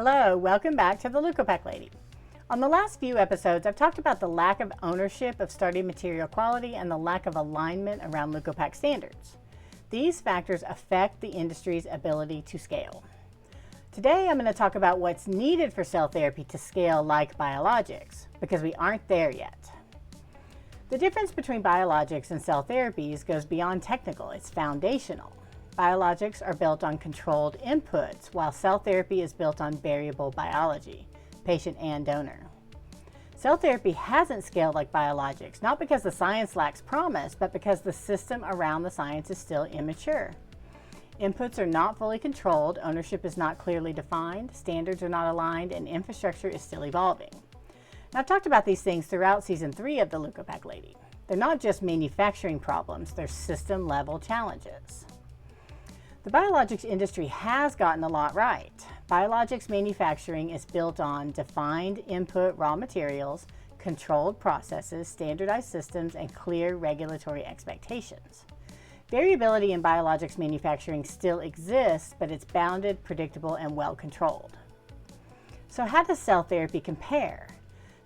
Hello, welcome back to the Leukopak Lady. On the last few episodes, I've talked about the lack of ownership of starting material quality and the lack of alignment around Leukopak standards. These factors affect the industry's ability to scale. Today, I'm going to talk about what's needed for cell therapy to scale like biologics, because we aren't there yet. The difference between biologics and cell therapies goes beyond technical, it's foundational. Biologics are built on controlled inputs, while cell therapy is built on variable biology, patient and donor. Cell therapy hasn't scaled like biologics, not because the science lacks promise, but because the system around the science is still immature. Inputs are not fully controlled, ownership is not clearly defined, standards are not aligned, and infrastructure is still evolving. Now, I've talked about these things throughout Season 3 of the Leukopak Lady. They're not just manufacturing problems, they're system-level challenges. The biologics industry has gotten a lot right. Biologics manufacturing is built on defined input raw materials, controlled processes, standardized systems, and clear regulatory expectations. Variability in biologics manufacturing still exists, but it's bounded, predictable, and well controlled. So how does cell therapy compare?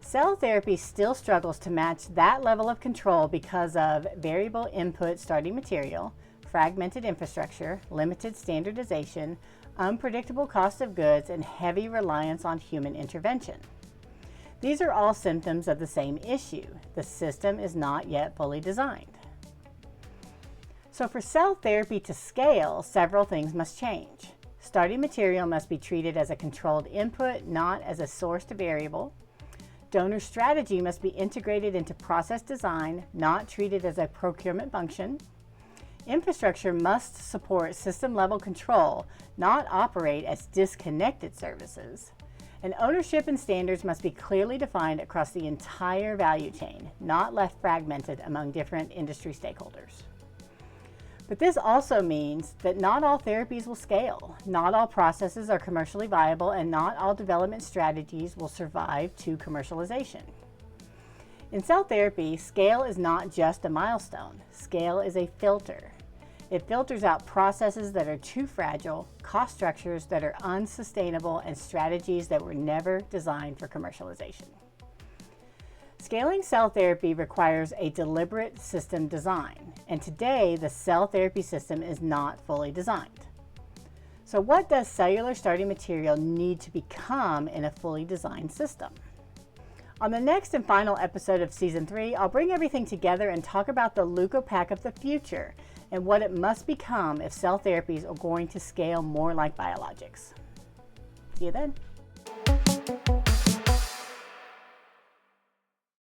Cell therapy still struggles to match that level of control because of variable input starting material, fragmented infrastructure, limited standardization, unpredictable cost of goods, and heavy reliance on human intervention. These are all symptoms of the same issue. The system is not yet fully designed. So for cell therapy to scale, several things must change. Starting material must be treated as a controlled input, not as a sourced variable. Donor strategy must be integrated into process design, not treated as a procurement function. Infrastructure must support system-level control, not operate as disconnected services. And ownership and standards must be clearly defined across the entire value chain, not left fragmented among different industry stakeholders. But this also means that not all therapies will scale, not all processes are commercially viable, and not all development strategies will survive to commercialization. In cell therapy, scale is not just a milestone. Scale is a filter. It filters out processes that are too fragile, cost structures that are unsustainable, and strategies that were never designed for commercialization. Scaling cell therapy requires a deliberate system design, and today the cell therapy system is not fully designed. So what does cellular starting material need to become in a fully designed system? On the next and final episode of Season 3, I'll bring everything together and talk about the Leukopak of the future and what it must become if cell therapies are going to scale more like biologics. See you then.